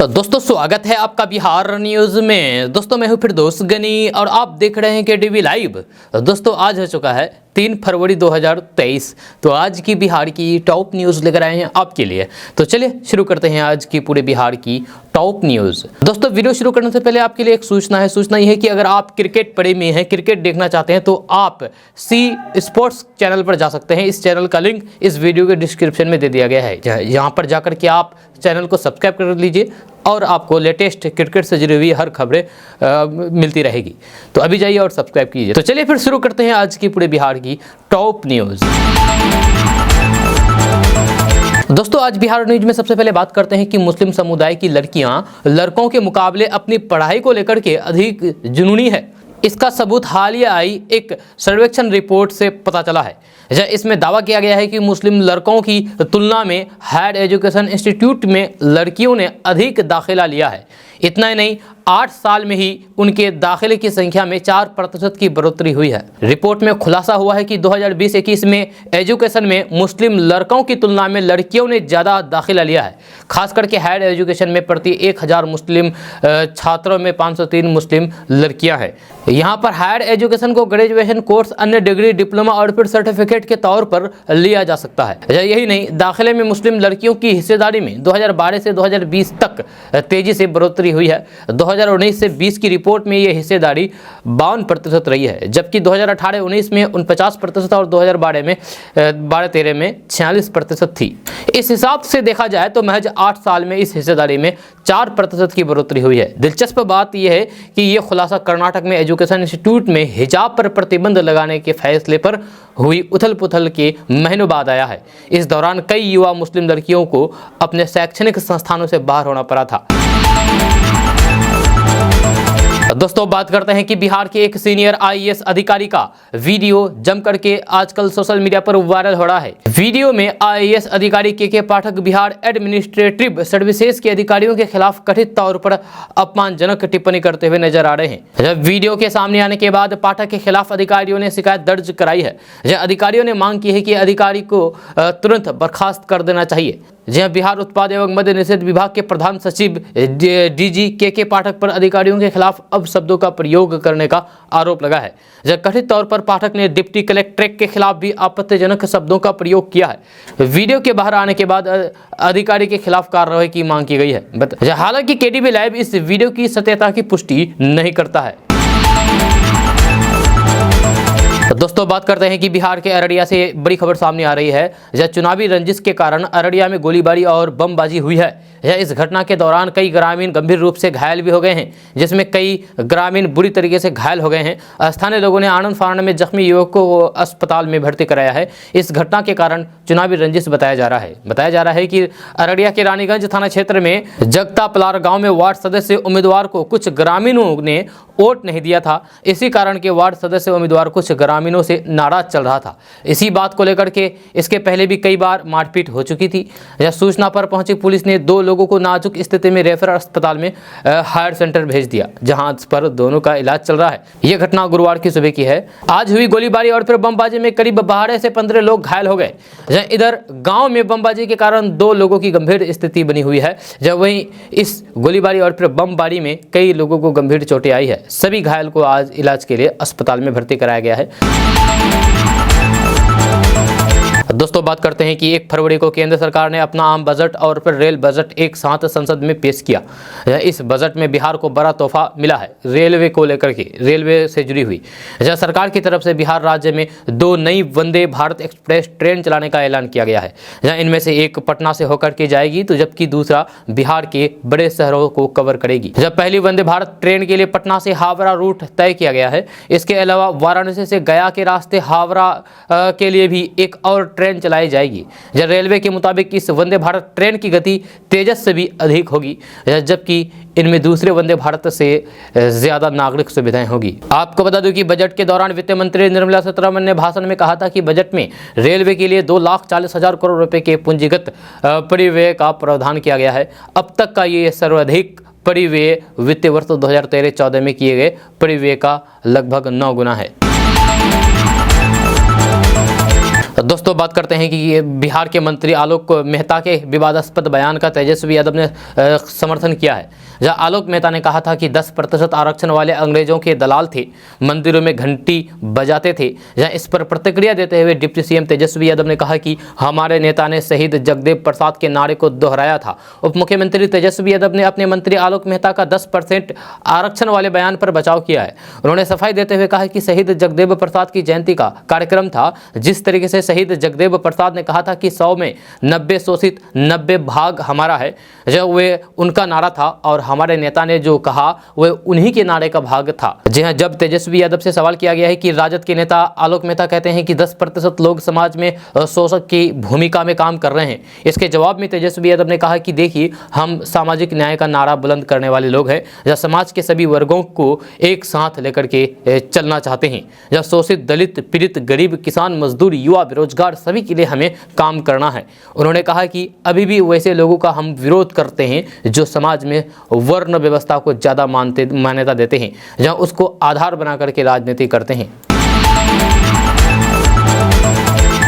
दोस्तों स्वागत है आपका बिहार न्यूज में। दोस्तों मैं हूं फिरदौस गनी और आप देख रहे हैं केडीवी लाइव। दोस्तों आज हो चुका है 3 फरवरी 2023। तो आज की बिहार की टॉप न्यूज़ लेकर आए हैं आपके लिए। तो चलिए शुरू करते हैं आज की पूरे बिहार की टॉप न्यूज़। दोस्तों वीडियो शुरू करने से पहले आपके लिए एक सूचना है। सूचना यह है कि अगर आप क्रिकेट प्रेमी हैं, क्रिकेट देखना चाहते हैं, तो आप सी स्पोर्ट्स चैनल पर जा सकते हैं। इस चैनल का लिंक इस वीडियो के डिस्क्रिप्शन में दे दिया गया है। यहाँ पर जाकर के आप चैनल को सब्सक्राइब कर लीजिए और आपको लेटेस्ट क्रिकेट से जुड़ी हुई हर खबरें मिलती रहेगी। तो अभी जाइए और सब्सक्राइब कीजिए। तो चलिए फिर शुरू करते हैं आज की पूरे बिहार की टॉप न्यूज़। दोस्तों आज बिहार न्यूज में सबसे पहले बात करते हैं कि मुस्लिम समुदाय की लड़कियां लड़कों के मुकाबले अपनी पढ़ाई को लेकर के अधिक जुनूनी है। इसका सबूत हालिया आई एक सर्वेक्षण रिपोर्ट से पता चला है। इसमें दावा किया गया है कि मुस्लिम लड़कों की तुलना में हायर एजुकेशन इंस्टीट्यूट में लड़कियों ने अधिक दाखिला लिया है। इतना ही नहीं, 8 साल में ही उनके दाखिले की संख्या में 4% की बढ़ोतरी हुई है। रिपोर्ट में खुलासा हुआ है कि 2020-21 में एजुकेशन में मुस्लिम लड़कों की तुलना में लड़कियों ने ज़्यादा दाखिला लिया है। खास करके हायर एजुकेशन में प्रति 1000 मुस्लिम छात्रों में 503 मुस्लिम लड़कियां हैं। यहाँ पर हायर एजुकेशन को ग्रेजुएशन कोर्स, अन्य डिग्री, डिप्लोमा और फिर सर्टिफिकेट के तौर पर लिया जा सकता है। यही नहीं, दाखिले में मुस्लिम लड़कियों की हिस्सेदारी में 2012 से 2020 तक तेजी से बढ़ोतरी हुई है। 2019 से 20 की रिपोर्ट में ये हिस्सेदारी 52% रही है, जबकि 2018-19 में 49% और 2012-13 में 46% थी। इस हिसाब से देखा जाए तो महज 8 साल में इस हिस्सेदारी में 4% की बढ़ोतरी हुई है। दिलचस्प बात यह है कि यह खुलासा कर्नाटक में एजुकेशन इंस्टीट्यूट में हिजाब पर प्रतिबंध लगाने के फैसले पर हुई उथल पुथल के महीनों बाद आया है। इस दौरान कई युवा मुस्लिम लड़कियों को अपने शैक्षणिक संस्थानों से बाहर होना पड़ा था। दोस्तों बात करते हैं कि बिहार के एक सीनियर आईएएस अधिकारी का वीडियो जम करके आजकल सोशल मीडिया पर वायरल हो रहा है। वीडियो में आईएएस अधिकारी के पाठक बिहार एडमिनिस्ट्रेटिव सर्विसेज के अधिकारियों के खिलाफ कथित तौर पर अपमानजनक टिप्पणी करते हुए नजर आ रहे हैं। जब वीडियो के सामने आने के बाद पाठक के खिलाफ अधिकारियों ने शिकायत दर्ज कराई है। अधिकारियों ने मांग की है कि अधिकारी को तुरंत बर्खास्त कर देना चाहिए। बिहार उत्पाद एवं मद्य निषेध विभाग के प्रधान सचिव डीजी के पाठक पर अधिकारियों के खिलाफ शब्दों का प्रयोग करने का आरोप लगा है। कथित तौर पर पाठक ने डिप्टी कलेक्टर के खिलाफ भी आपत्तिजनक शब्दों का प्रयोग किया है। वीडियो के बाहर आने के बाद अधिकारी के खिलाफ कार्रवाई की मांग की गई है। हालांकि केडीवी लाइव इस वीडियो की सत्यता की पुष्टि नहीं करता है। दोस्तों बात करते हैं कि बिहार के अररिया से बड़ी खबर सामने आ रही है। चुनावी रंजिश के कारण अररिया में गोलीबारी और बमबाजी हुई है। इस घटना के दौरान कई ग्रामीण गंभीर रूप से घायल भी हो गए हैं, जिसमें कई ग्रामीण बुरी तरीके से घायल हो गए हैं। स्थानीय लोगों ने आनंद फानन में जख्मी युवक को अस्पताल में भर्ती कराया है। इस घटना के कारण चुनावी रंजिश बताया जा रहा है कि अररिया के रानीगंज थाना क्षेत्र में जगता पलार गाँव में वार्ड सदस्य उम्मीदवार को कुछ ग्रामीणों ने वोट नहीं दिया था। इसी कारण के वार्ड सदस्य उम्मीदवार कुछ ग्रामीणों से नाराज चल रहा था। इसी बात को लेकर के इसके पहले भी कई बार मारपीट हो चुकी थी। सूचना पर पहुंची पुलिस ने 2 लोगों को नाजुक स्थिति में रेफरल अस्पताल में हायर सेंटर भेज दिया, जहां पर दोनों का इलाज चल रहा है। यह घटना गुरुवार की सुबह की है। आज हुई गोलीबारी और फिर बमबाजी में करीब 12 से 15 लोग घायल हो गए। इधर गाँव में बमबाजी के कारण 2 लोगों की गंभीर स्थिति बनी हुई है। वहीं इस गोलीबारी और फिर बमबारी में कई लोगों को गंभीर चोटें आई है। सभी घायल को आज इलाज के लिए अस्पताल में भर्ती कराया गया है। दोस्तों बात करते हैं कि 1 फरवरी को केंद्र सरकार ने अपना आम बजट और फिर रेल बजट एक साथ संसद में पेश किया। इस बजट में बिहार को बड़ा तोहफा मिला है। रेलवे को लेकर के, रेलवे से जुड़ी हुई सरकार की तरफ से बिहार राज्य में 2 नई वंदे भारत एक्सप्रेस ट्रेन चलाने का ऐलान किया गया है। इनमें से एक पटना से होकर के जाएगी, तो जबकि दूसरा बिहार के बड़े शहरों को कवर करेगी। पहली वंदे भारत ट्रेन के लिए पटना से हावड़ा रूट तय किया गया है। इसके अलावा वाराणसी से गया के रास्ते हावड़ा के लिए भी एक और ट्रेन चलाई जाएगी। रेलवे के मुताबिक इस वंदे भारत ट्रेन की गति तेजस से भी अधिक होगी, जबकि इनमें दूसरे वंदे भारत से ज्यादा नागरिक सुविधाएं होगी। आपको बता दूं कि बजट के दौरान वित्त मंत्री निर्मला सीतारमण ने भाषण में कहा था कि बजट में रेलवे के लिए 2,40,000 करोड़ रुपए के पूंजीगत परिव्यय का प्रावधान किया गया है। अब तक का ये सर्वाधिक परिव्यय वित्तीय वर्ष 2013-14 में किए गए परिव्यय का लगभग 9 गुना है। दोस्तों बात करते हैं कि बिहार के मंत्री आलोक मेहता के विवादास्पद बयान का तेजस्वी यादव ने समर्थन किया है। जहां आलोक मेहता ने कहा था कि 10% आरक्षण वाले अंग्रेजों के दलाल थे, मंदिरों में घंटी बजाते थे। जहां इस पर प्रतिक्रिया देते हुए डिप्टी सीएम तेजस्वी यादव ने कहा कि हमारे नेता ने शहीद जगदेव प्रसाद के नारे को दोहराया था। उप मुख्यमंत्री तेजस्वी यादव ने अपने मंत्री आलोक मेहता का 10% आरक्षण वाले बयान पर बचाव किया है। उन्होंने सफाई देते हुए कहा कि शहीद जगदेव प्रसाद की जयंती का कार्यक्रम था। जिस तरीके से शहीद जगदेव प्रसाद ने कहा था कि 100 में 90 शोषित 90 भाग हमारा है, जब वे उनका नारा था और हमारे नेता ने जो कहा वह उन्हीं के नारे का भाग था। जी हां, जब तेजस्वी यादव से सवाल किया गया है कि राजद के नेता आलोक मेहता कहते हैं कि 10% लोग समाज में शोषक की भूमिका में काम कर रहे हैं, इसके जवाब में तेजस्वी यादव ने कहा कि देखिए, हम सामाजिक न्याय का नारा बुलंद करने वाले लोग हैं, जब समाज के सभी वर्गों को एक साथ लेकर के चलना चाहते हैं। जब शोषित, दलित, पीड़ित, गरीब, किसान, मजदूर, युवा, बेरोजगार सभी के लिए हमें काम करना है। उन्होंने कहा कि अभी भी वैसे लोगों का हम विरोध करते हैं जो समाज में वर्ण व्यवस्था को ज़्यादा मान्यता देते हैं, जहां उसको आधार बना करके राजनीति करते हैं।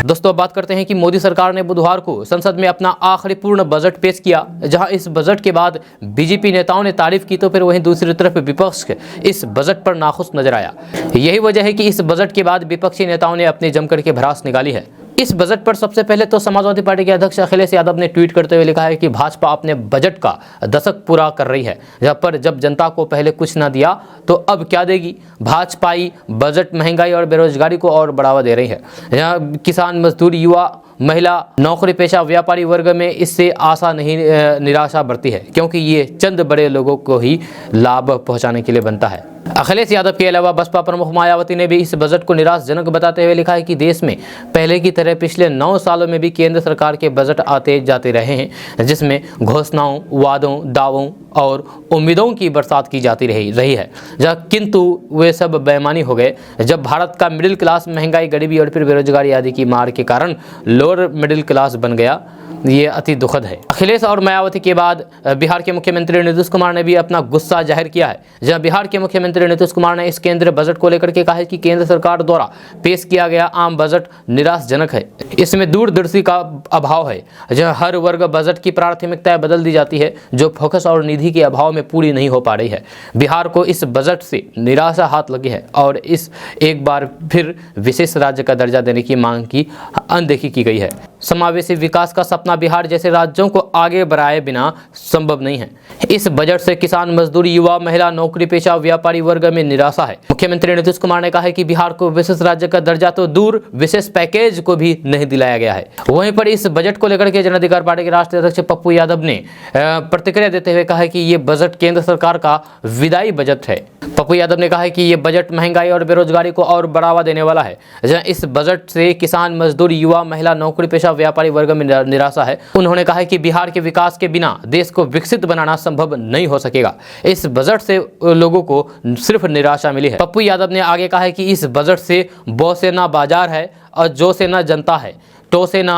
दोस्तों बात करते हैं कि मोदी सरकार ने बुधवार को संसद में अपना आखिरी पूर्ण बजट पेश किया। जहां इस बजट के बाद बीजेपी नेताओं ने तारीफ की तो फिर वहीं दूसरी तरफ विपक्ष इस बजट पर नाखुश नजर आया। यही वजह है कि इस बजट के बाद विपक्षी नेताओं ने अपनी जमकर के भड़ास निकाली है। इस बजट पर सबसे पहले तो समाजवादी पार्टी के अध्यक्ष अखिलेश यादव ने ट्वीट करते हुए लिखा है कि भाजपा अपने बजट का दशक पूरा कर रही है, जब जनता को पहले कुछ न दिया तो अब क्या देगी। भाजपाई बजट महंगाई और बेरोजगारी को और बढ़ावा दे रही है। यहाँ किसान, मजदूर, युवा, महिला, नौकरी पेशा, व्यापारी वर्ग में इससे आशा नहीं निराशा बढ़ती है, क्योंकि ये चंद बड़े लोगों को ही लाभ पहुंचाने के लिए बनता है। अखिलेश यादव के अलावा बसपा प्रमुख मायावती ने भी इस बजट को निराशाजनक बताते हुए लिखा है कि देश में पहले की तरह पिछले 9 सालों में भी केंद्र सरकार के बजट आते जाते रहे हैं, जिसमें घोषणाओं, वादों, दावों और उम्मीदों की बरसात की जाती रही है, किंतु वे सब बेईमानी हो गए जब भारत का मिडिल क्लास महंगाई, गरीबी और फिर बेरोजगारी आदि की मार के कारण लोअर मिडिल क्लास बन गया। ये अति दुखद है। अखिलेश और मायावती के बाद बिहार के मुख्यमंत्री नीतीश कुमार ने भी अपना गुस्सा जाहिर किया है। जहां बिहार के मुख्यमंत्री नीतीश कुमार ने इस केंद्रीय बजट को लेकर के कहा है कि केंद्र सरकार द्वारा पेश किया गया आम बजट निराशाजनक है, इसमें दूरदर्शी का अभाव है। जहां हर वर्ग बजट की प्राथमिकताएं बदल दी जाती है, जो फोकस और निधि के अभाव में पूरी नहीं हो पा रही है। बिहार को इस बजट से निराशा हाथ लगी है और इस एक बार फिर विशेष राज्य का दर्जा देने की मांग की अनदेखी की गई है। समावेशी विकास का सपना बिहार जैसे राज्यों को आगे बढ़ाए बिना संभव नहीं है। इस बजट से किसान, मजदूर, युवा, महिला, नौकरी पेशा, व्यापारी वर्ग में निराशा है। मुख्यमंत्री नीतीश कुमार ने कहा है कि बिहार को विशेष राज्य का दर्जा तो दूर, विशेष पैकेज को भी नहीं दिलाया गया है। वहीं पर इस बजट को लेकर के जन अधिकार पार्टी के राष्ट्रीय अध्यक्ष पप्पू यादव ने प्रतिक्रिया देते हुए कहा है कि ये बजट केंद्र सरकार का विदाई बजट है। पप्पू यादव ने कहा है कि ये बजट महंगाई और बेरोजगारी को और बढ़ावा देने वाला है। इस बजट से किसान, मजदूर, युवा, महिला, नौकरी पेशा, व्यापारी वर्ग में निराशा है। उन्होंने कहा है कि बिहार के विकास के बिना देश को विकसित बनाना संभव नहीं हो सकेगा। इस बजट से लोगों को सिर्फ निराशा मिली है। पप्पू यादव ने आगे कहा है कि इस बजट से बौ से ना बाजार है और जो से ना जनता है, टो से ना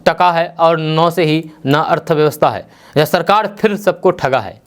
टका है और नौ से ही ना अर्थव्यवस्था है। यह सरकार फिर सबको ठगा है।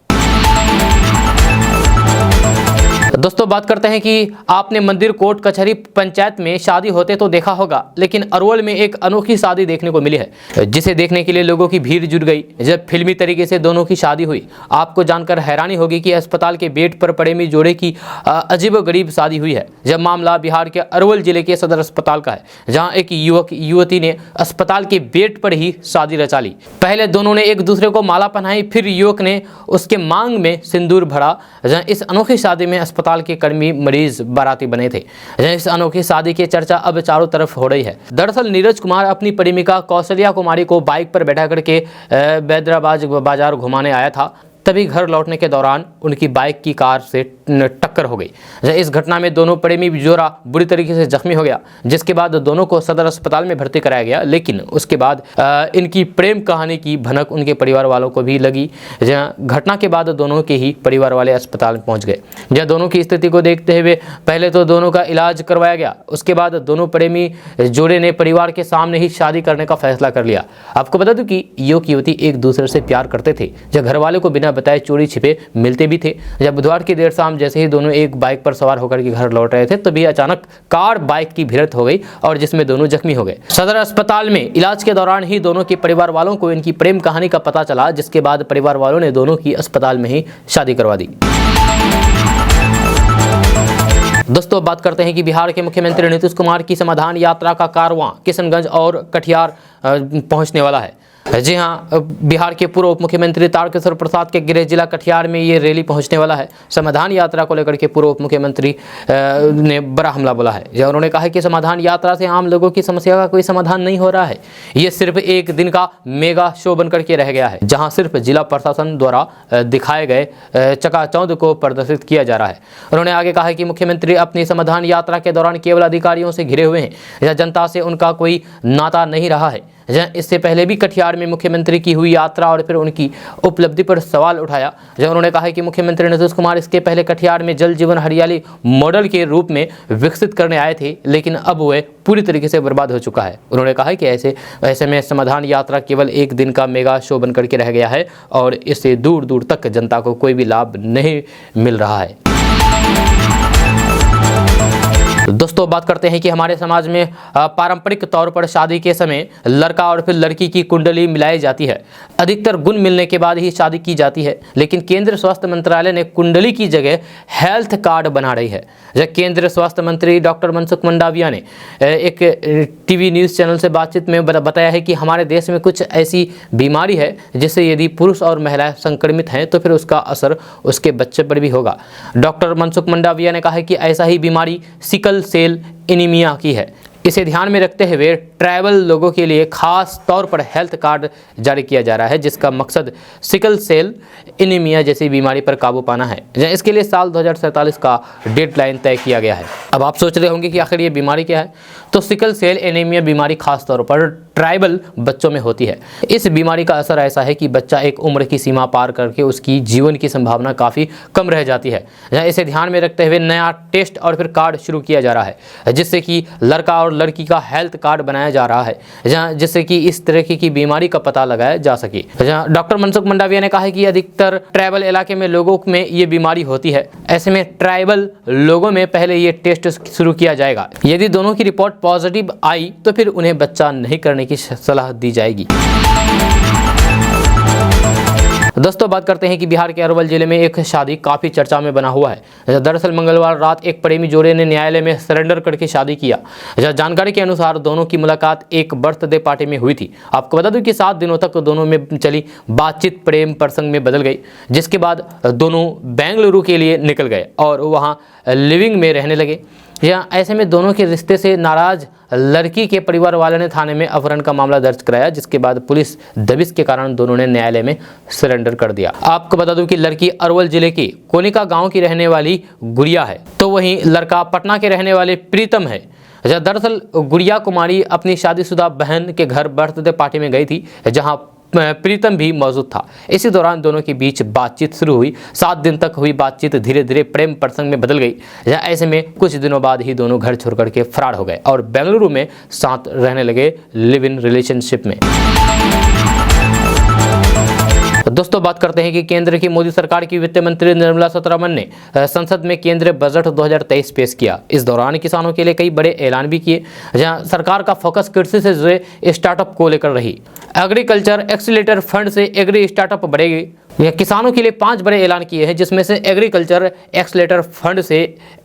दोस्तों बात करते हैं कि आपने मंदिर, कोर्ट, कचहरी, पंचायत में शादी होते तो देखा होगा, लेकिन अरवल में एक अनोखी शादी देखने को मिली है, जिसे देखने के लिए लोगों की भीड़ जुट गई। जब फिल्मी तरीके से दोनों की शादी हुई, आपको जानकर हैरानी होगी कि अस्पताल के बेड पर पड़े हुए जोड़े की अजीबोगरीब शादी हुई है। जब मामला बिहार के अरवल जिले के सदर अस्पताल का है, जहाँ एक युवक युवती ने अस्पताल के बेड पर ही शादी रचा ली। पहले दोनों ने एक दूसरे को माला पहनाई, फिर युवक ने उसके मांग में सिंदूर भरा। जहाँ इस अनोखी शादी में अस्पताल के कर्मी मरीज बाराती बने थे। इस अनोखी शादी की चर्चा अब चारों तरफ हो रही है। दरअसल नीरज कुमार अपनी प्रेमिका कौशल्या कुमारी को बाइक पर बैठा करके बैदराबाद बाजार घुमाने आया था। तभी घर लौटने के दौरान उनकी बाइक की कार से टक्कर हो गई। इस घटना में दोनों प्रेमी जोड़ा बुरी तरीके से जख्मी हो गया, जिसके बाद दोनों को सदर अस्पताल में भर्ती कराया गया। लेकिन उसके बाद इनकी प्रेम कहानी की भनक उनके परिवार वालों को भी लगी। घटना के बाद दोनों के ही परिवार वाले अस्पताल में पहुंच गए। जहाँ दोनों की स्थिति को देखते हुए पहले तो दोनों का इलाज करवाया गया, उसके बाद दोनों प्रेमी जोड़े ने परिवार के सामने ही शादी करने का फैसला कर लिया। आपको बता दूं कि युवक युवती एक दूसरे से प्यार करते थे। जब घर वाले को बिना बताए चोरी छिपे मिलते भी थे। जब बुधवार की देर शाम जैसे ही दोनों एक बाइक पर सवार होकर के घर लौट रहे थे तभी अचानक कार बाइक की भिड़ंत हो गई और जिसमें दोनों जख्मी हो गए। सदर अस्पताल में इलाज के दौरान ही दोनों के परिवार वालों को इनकी प्रेम कहानी का पता चला, जिसके बाद परिवार वालों ने दोनों की अस्पताल में ही शादी करवा दी। दोस्तों बात करते हैं कि बिहार के मुख्यमंत्री नीतीश कुमार की समाधान यात्रा का कारवां किशनगंज और कटिहार पहुंचने वाला है। जी हां, बिहार के पूर्व उप मुख्यमंत्री तारकिशोर प्रसाद के गृह जिला कटिहार में ये रैली पहुंचने वाला है। समाधान यात्रा को लेकर के पूर्व उप मुख्यमंत्री ने बड़ा हमला बोला है। जब उन्होंने कहा है कि समाधान यात्रा से आम लोगों की समस्या का कोई समाधान नहीं हो रहा है, ये सिर्फ एक दिन का मेगा शो बनकर के रह गया है, जहां सिर्फ जिला प्रशासन द्वारा दिखाए गए चकाचौंध को प्रदर्शित किया जा रहा है। उन्होंने आगे कहा है कि मुख्यमंत्री अपनी समाधान यात्रा के दौरान केवल अधिकारियों से घिरे हुए हैं या जनता से उनका कोई नाता नहीं रहा है। इससे पहले भी कटिहार में मुख्यमंत्री की हुई यात्रा और फिर उनकी उपलब्धि पर सवाल उठाया। जब उन्होंने कहा कि मुख्यमंत्री नीतीश कुमार इसके पहले कटिहार में जल जीवन हरियाली मॉडल के रूप में विकसित करने आए थे, लेकिन अब वह पूरी तरीके से बर्बाद हो चुका है। उन्होंने कहा कि ऐसे में समाधान यात्रा केवल एक दिन का मेगा शो बनकर के रह गया है और इससे दूर दूर तक जनता को कोई भी लाभ नहीं मिल रहा है। दोस्तों बात करते हैं कि हमारे समाज में पारंपरिक तौर पर शादी के समय लड़का और फिर लड़की की कुंडली मिलाई जाती है। अधिकतर गुण मिलने के बाद ही शादी की जाती है, लेकिन केंद्रीय स्वास्थ्य मंत्रालय ने कुंडली की जगह हेल्थ कार्ड बना रही है। जब केंद्रीय स्वास्थ्य मंत्री डॉक्टर मनसुख मंडाविया ने एक टीवी न्यूज़ चैनल से बातचीत में बताया है कि हमारे देश में कुछ ऐसी बीमारी है जिससे यदि पुरुष और महिला संक्रमित हैं तो फिर उसका असर उसके बच्चे पर भी होगा। डॉक्टर मनसुख मंडाविया ने कहा है कि ऐसा ही बीमारी सिकल सेल एनीमिया की है। इसे ध्यान में रखते हुए ट्राइबल लोगों के लिए खास तौर पर हेल्थ कार्ड जारी किया जा रहा है, जिसका मकसद सिकल सेल एनीमिया जैसी बीमारी पर काबू पाना है। इसके लिए साल 2047 का डेडलाइन तय किया गया है। अब आप सोच रहे होंगे कि आखिर ये बीमारी क्या है, तो सिकल सेल एनीमिया बीमारी खास तौर पर ट्राइबल बच्चों में होती है। इस बीमारी का असर ऐसा है कि बच्चा एक उम्र की सीमा पार करके उसकी जीवन की संभावना काफ़ी कम रह जाती है। इसे ध्यान में रखते हुए नया टेस्ट और फिर कार्ड शुरू किया जा रहा है, जिससे कि लड़का और लड़की का हेल्थ कार्ड बनाया जा रहा है, जिससे कि इस तरह की बीमारी का पता लगाया जा सके। डॉक्टर मनसुख मंडाविया ने कहा है कि अधिकतर ट्राइबल इलाके में लोगों में ये बीमारी होती है। ऐसे में ट्राइबल लोगों में पहले ये टेस्ट शुरू किया जाएगा। यदि दोनों की रिपोर्ट पॉजिटिव आई तो फिर उन्हें बच्चा नहीं करने की सलाह दी जाएगी। दोस्तों बात करते हैं कि बिहार के अरवल जिले में एक शादी काफ़ी चर्चा में बना हुआ है। दरअसल मंगलवार रात एक प्रेमी जोड़े ने न्यायालय में सरेंडर करके शादी किया। जानकारी के अनुसार दोनों की मुलाकात एक बर्थडे पार्टी में हुई थी। आपको बता दूं कि 7 दिनों तक दोनों में चली बातचीत प्रेम प्रसंग में बदल गई, जिसके बाद दोनों बेंगलुरु के लिए निकल गए और वहाँ लिविंग में रहने लगे। ऐसे में दोनों के रिश्ते से नाराज लड़की के परिवार वालों ने थाने में अपहरण का मामला दर्ज कराया, जिसके बाद पुलिस दबिश के कारण दोनों ने न्यायालय में सरेंडर कर दिया। आपको बता दूं कि लड़की अरवल जिले के कोनिका गांव की रहने वाली गुड़िया है, तो वहीं लड़का पटना के रहने वाले प्रीतम है। दरअसल गुड़िया कुमारी अपनी शादीशुदा बहन के घर बर्थडे पार्टी में गई थी, जहां प्रीतम भी मौजूद था। इसी दौरान दोनों के बीच बातचीत शुरू हुई। 7 दिन तक हुई बातचीत धीरे धीरे प्रेम प्रसंग में बदल गई। ऐसे में कुछ दिनों बाद ही दोनों घर छोड़ करके फरार हो गए और बेंगलुरु में साथ रहने लगे लिव इन रिलेशनशिप में। दोस्तों बात करते हैं कि केंद्र की मोदी सरकार की वित्त मंत्री निर्मला सीतारमण ने संसद में केंद्रीय बजट 2023 पेश किया। इस दौरान किसानों के लिए कई बड़े ऐलान भी किए, जहां सरकार का फोकस कृषि से जुड़े स्टार्टअप को लेकर रही। एग्रीकल्चर एक्सीलरेटर फंड से एग्री स्टार्टअप बढ़ेगी। यह किसानों के लिए 5 बड़े ऐलान किए हैं, जिसमें से एग्रीकल्चर एक्सीलरेटर फंड से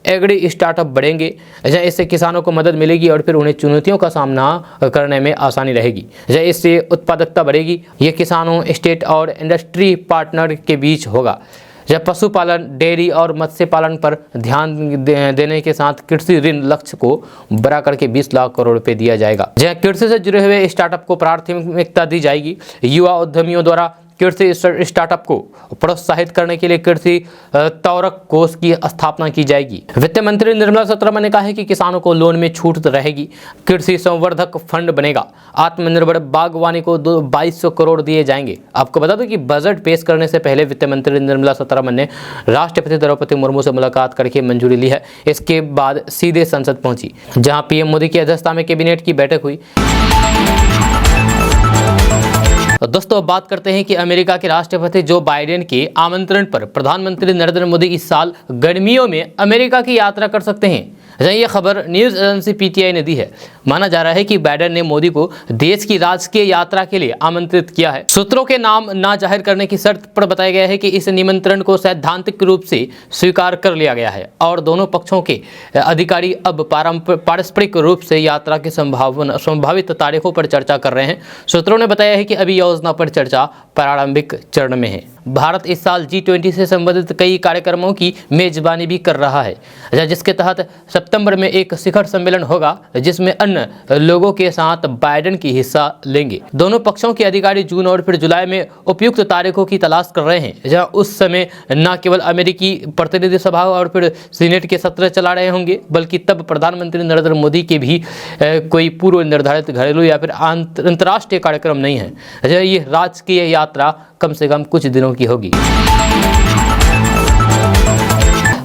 एग्री स्टार्टअप बढ़ेंगे। इससे किसानों को मदद मिलेगी और फिर उन्हें चुनौतियों का सामना करने में आसानी रहेगी। इससे उत्पादकता बढ़ेगी। यह किसानों, स्टेट और इंडस्ट्री पार्टनर के बीच होगा। जब पशुपालन, डेयरी और मत्स्य पालन पर ध्यान देने के साथ कृषि ऋण लक्ष्य को बढ़ा करके 20 लाख करोड़ रुपए दिया जाएगा। जहाँ कृषि से जुड़े हुए स्टार्टअप को प्राथमिकता दी जाएगी। युवा उद्यमियों द्वारा कृषि स्टार्टअप को प्रोत्साहित करने के लिए कृषि त्वरक कोष की स्थापना की जाएगी। वित्त मंत्री निर्मला सीतारमण ने कहा है कि किसानों को लोन में छूट रहेगी। कृषि संवर्धक फंड बनेगा। आत्मनिर्भर बागवानी को 2200 करोड़ दिए जाएंगे। आपको बता दूं कि बजट पेश करने से पहले वित्त मंत्री निर्मला सीतारमण ने राष्ट्रपति द्रौपदी मुर्मू से मुलाकात करके मंजूरी ली है। इसके बाद सीधे संसद पहुंची, जहां पीएम मोदी की अध्यक्षता में कैबिनेट की बैठक हुई। दोस्तों बात करते हैं कि अमेरिका के राष्ट्रपति जो बाइडेन के आमंत्रण पर प्रधानमंत्री नरेंद्र मोदी इस साल गर्मियों में अमेरिका की यात्रा कर सकते हैं। ये खबर न्यूज एजेंसी पीटीआई ने दी है। माना जा रहा है कि बाइडेन ने मोदी को देश की राजकीय यात्रा के लिए आमंत्रित किया है। सूत्रों के नाम ना जाहिर करने की शर्त पर बताया गया है कि इस निमंत्रण को सैद्धांतिक रूप से स्वीकार कर लिया गया है और दोनों पक्षों के अधिकारी अब पारस्परिक रूप से यात्रा की संभावित तारीखों पर चर्चा कर रहे हैं। सूत्रों ने बताया है कि अभी योजना पर चर्चा प्रारंभिक चरण में है। भारत इस साल G20 से संबंधित कई कार्यक्रमों की मेजबानी भी कर रहा है, जिसके तहत सितंबर में एक शिखर सम्मेलन होगा जिसमें अन्य लोगों के साथ बाइडेन की हिस्सा लेंगे। दोनों पक्षों के अधिकारी जून और फिर जुलाई में उपयुक्त तारीखों की तलाश कर रहे हैं, जहां उस समय न केवल अमेरिकी प्रतिनिधि सभा और फिर सीनेट के सत्र चला रहे होंगे, बल्कि तब प्रधानमंत्री नरेंद्र मोदी के भी कोई पूर्व निर्धारित घरेलू या फिर अंतर्राष्ट्रीय कार्यक्रम नहीं है। ये राजकीय यात्रा कम से कम कुछ दिनों की होगी।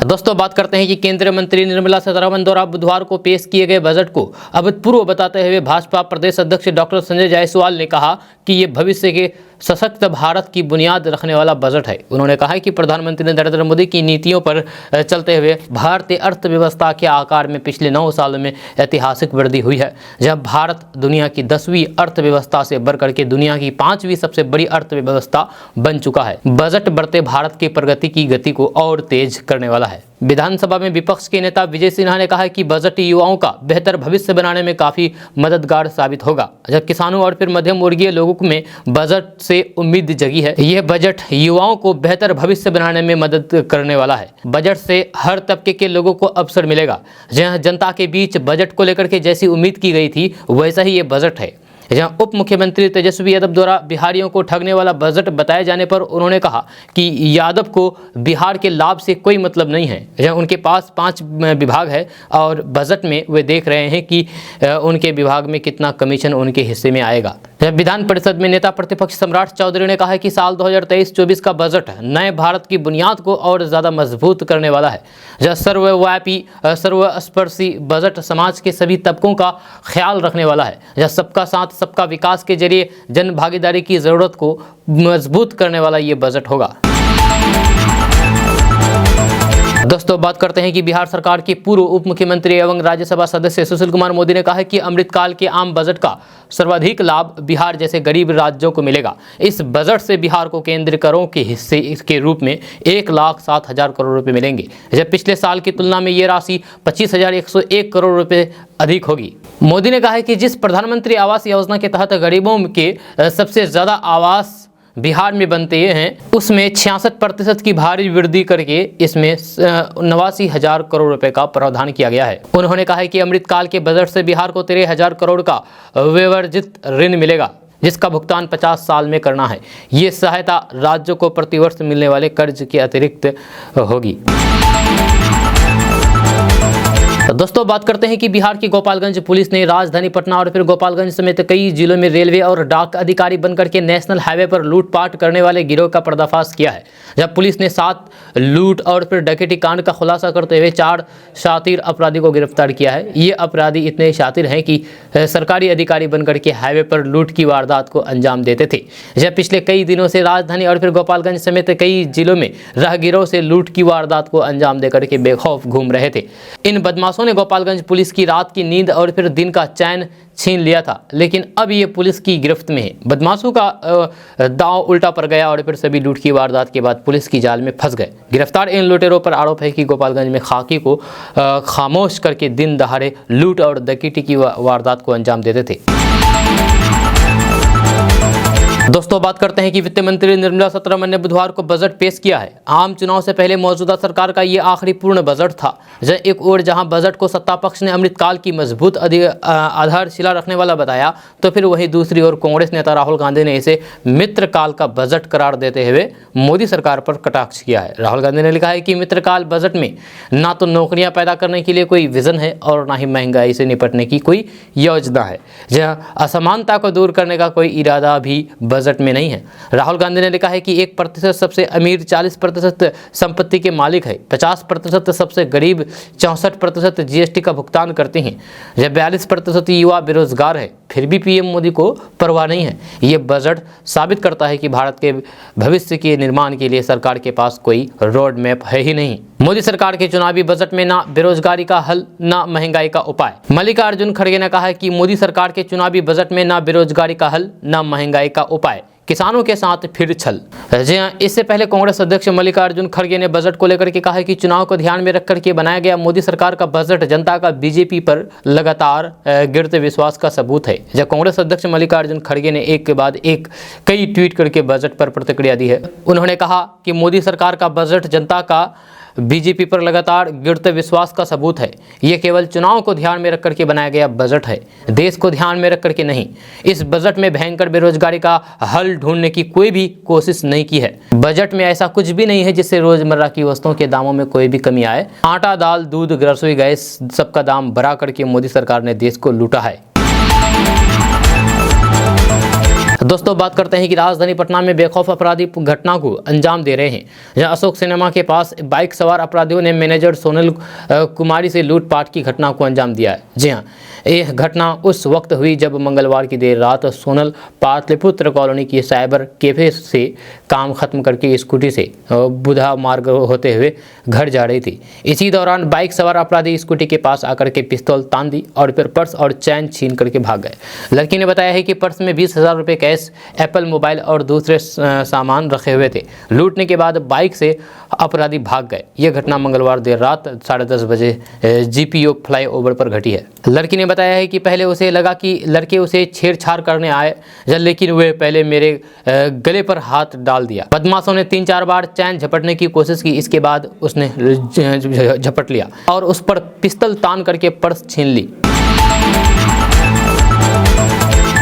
दोस्तों बात करते हैं कि केंद्रीय मंत्री निर्मला सीतारमण द्वारा बुधवार को पेश किए गए बजट को अभूतपूर्व बताते हुए भाजपा प्रदेश अध्यक्ष डॉक्टर संजय जायसवाल ने कहा कि ये भविष्य के सशक्त भारत की बुनियाद रखने वाला बजट है। उन्होंने कहा कि प्रधानमंत्री नरेंद्र मोदी की नीतियों पर चलते हुए भारतीय अर्थव्यवस्था के आकार में पिछले 9 सालों में ऐतिहासिक वृद्धि हुई है, जब भारत दुनिया की 10वीं अर्थव्यवस्था से बढ़कर के दुनिया की 5वीं सबसे बड़ी अर्थव्यवस्था बन चुका है। बजट बढ़ते भारत की प्रगति की गति को और तेज करने वाला है। विधानसभा में विपक्ष के नेता विजय सिन्हा ने कहा कि बजट युवाओं का बेहतर भविष्य बनाने में काफी मददगार साबित होगा, जब किसानों और फिर मध्यम वर्गीय लोगों में बजट से उम्मीद जगी है। यह बजट युवाओं को बेहतर भविष्य बनाने में मदद करने वाला है। बजट से हर तबके के लोगों को अवसर मिलेगा। जहां जनता के बीच बजट को लेकर के जैसी उम्मीद की गई थी वैसा ही ये बजट है। जहां उप मुख्यमंत्री तेजस्वी यादव द्वारा बिहारियों को ठगने वाला बजट बताए जाने पर उन्होंने कहा कि यादव को बिहार के लाभ से कोई मतलब नहीं है। जहां उनके पास 5 विभाग है और बजट में वे देख रहे हैं कि उनके विभाग में कितना कमीशन उनके हिस्से में आएगा। विधान परिषद में नेता प्रतिपक्ष सम्राट चौधरी ने कहा है कि साल 2023-24 का बजट नए भारत की बुनियाद को और ज़्यादा मजबूत करने वाला है। जहाँ सर्वव्यापी सर्वस्पर्शी बजट समाज के सभी तबकों का ख्याल रखने वाला है। जहाँ सबका साथ सबका विकास के जरिए जन भागीदारी की ज़रूरत को मजबूत करने वाला ये बजट होगा। दोस्तों बात करते हैं कि बिहार सरकार के पूर्व उप मुख्यमंत्री एवं राज्यसभा सदस्य सुशील कुमार मोदी ने कहा है कि अमृतकाल के आम बजट का सर्वाधिक लाभ बिहार जैसे गरीब राज्यों को मिलेगा। इस बजट से बिहार को केंद्रीय करों के हिस्से के रूप में 1,07,000 करोड़ रुपए मिलेंगे, जब पिछले साल की तुलना में ये राशि 25,101 करोड़ रुपए अधिक होगी। मोदी ने कहा है कि जिस प्रधानमंत्री आवास योजना के तहत गरीबों के सबसे ज्यादा आवास बिहार में बनते हैं, उसमें 66% की भारी वृद्धि करके इसमें 89,000 करोड़ रुपए का प्रावधान किया गया है। उन्होंने कहा है कि अमृतकाल के बजट से बिहार को 13,000 करोड़ का विवर्जित ऋण मिलेगा, जिसका भुगतान 50 साल में करना है। ये सहायता राज्यों को प्रतिवर्ष मिलने वाले कर्ज के अतिरिक्त होगी। तो दोस्तों बात करते हैं कि बिहार की गोपालगंज पुलिस ने राजधानी पटना और फिर गोपालगंज समेत कई जिलों में रेलवे और डाक अधिकारी बनकर के नेशनल हाईवे पर लूटपाट करने वाले गिरोह का पर्दाफाश किया है। जब पुलिस ने 7 लूट और फिर डकैती कांड का खुलासा करते हुए 4 शातिर अपराधी को गिरफ्तार किया है। ये अपराधी इतने शातिर हैं कि सरकारी अधिकारी बनकर के हाईवे पर लूट की वारदात को अंजाम देते थे। जब पिछले कई दिनों से राजधानी और फिर गोपालगंज समेत कई जिलों में राहगीरों से लूट की वारदात को अंजाम देकर के बेखौफ घूम रहे थे। इन बदमाशों ने गोपालगंज पुलिस की रात की नींद और फिर दिन का चैन छीन लिया था, लेकिन अब ये पुलिस की गिरफ्त में है। बदमाशों का दांव उल्टा पड़ गया और फिर सभी लूट की वारदात के बाद पुलिस की जाल में फंस गए। गिरफ्तार इन लुटेरों पर आरोप है कि गोपालगंज में खाकी को खामोश करके दिन दहाड़े लूट और डकैती की वारदात को अंजाम देते थे। दोस्तों बात करते हैं कि वित्त मंत्री निर्मला सीतारमण ने बुधवार को बजट पेश किया है। आम चुनाव से पहले मौजूदा सरकार का ये आखिरी पूर्ण बजट था। एक ओर जहां बजट को सत्ता पक्ष ने अमृतकाल की मजबूत आधारशिला रखने वाला बताया, तो फिर वहीं दूसरी ओर कांग्रेस नेता राहुल गांधी ने इसे मित्रकाल का बजट करार देते हुए मोदी सरकार पर कटाक्ष किया है। राहुल गांधी ने लिखा है कि मित्रकाल बजट में ना तो नौकरियां पैदा करने के लिए कोई विजन है और ना ही महंगाई से निपटने की कोई योजना है। जहाँ असमानता को दूर करने का कोई इरादा भी बजट में नहीं है। राहुल गांधी ने लिखा है कि 1% सबसे अमीर 40% संपत्ति के मालिक है, 50% सबसे गरीब 64% जीएसटी का भुगतान करते हैं, जब 42% युवा बेरोजगार है, फिर भी पीएम मोदी को परवाह नहीं है। ये बजट साबित करता है कि भारत के भविष्य के निर्माण के लिए सरकार के पास कोई रोड मैप है ही नहीं। मोदी सरकार के चुनावी बजट में ना बेरोजगारी का हल, ना महंगाई का उपाय। मल्लिकार्जुन खड़गे ने कहा है कि मोदी सरकार के चुनावी बजट में ना बेरोजगारी का हल, ना महंगाई का उपाय, किसानों के साथ फिर छल। जी हां, इससे पहले कांग्रेस अध्यक्ष मल्लिकार्जुन खड़गे ने बजट को लेकर के कहा है कि चुनाव को ध्यान में रखकर के बनाया गया मोदी सरकार का बजट जनता का बीजेपी पर लगातार गिरते विश्वास का सबूत है। जब कांग्रेस अध्यक्ष मल्लिकार्जुन खड़गे ने एक के बाद एक कई ट्वीट करके बजट पर प्रतिक्रिया दी है। उन्होंने कहा कि मोदी सरकार का बजट जनता का बीजेपी पर लगातार गिरते विश्वास का सबूत है। ये केवल चुनाव को ध्यान में रखकर के बनाया गया बजट है, देश को ध्यान में रखकर के नहीं। इस बजट में भयंकर बेरोजगारी का हल ढूंढने की कोई भी कोशिश नहीं की है। बजट में ऐसा कुछ भी नहीं है जिससे रोजमर्रा की वस्तुओं के दामों में कोई भी कमी आए। आटा, दाल, दूध, रसोई गैस सबका दाम बढ़ा करके मोदी सरकार ने देश को लूटा है। दोस्तों, बात करते हैं कि राजधानी पटना में बेखौफ अपराधी घटना को अंजाम दे रहे हैं, जहां अशोक सिनेमा के पास बाइक सवार अपराधियों ने मैनेजर सोनल कुमारी से लूटपाट की घटना को अंजाम दिया है। जी हां, यह घटना उस वक्त हुई जब मंगलवार की देर रात सोनल पाटलिपुत्र कॉलोनी की साइबर कैफे से काम खत्म करके स्कूटी से बुधा मार्ग होते हुए घर जा रही थी। इसी दौरान बाइक सवार अपराधी स्कूटी के पास आकर के पिस्तौल तान दी और फिर पर्स और चैन छीन करके भाग गए। लड़की ने बताया है कि पर्स में 20,000 रुपये कैश, एप्पल मोबाइल और दूसरे सामान रखे हुए थे। लूटने के बाद बाइक से अपराधी भाग गए। यह घटना मंगलवार देर रात 10:30 बजे जीपीओ फ्लाईओवर पर घटी है। लड़की ने बताया है कि पहले उसे लगा कि लड़के उसे छेड़छाड़ करने आए, लेकिन वे पहले मेरे गले पर हाथ डाल दिया। बदमाशों ने 3-4 बार चैन झपटने की कोशिश की। इसके बाद उसने झपट लिया और उस पर पिस्तौल तान करके पर्स छीन ली।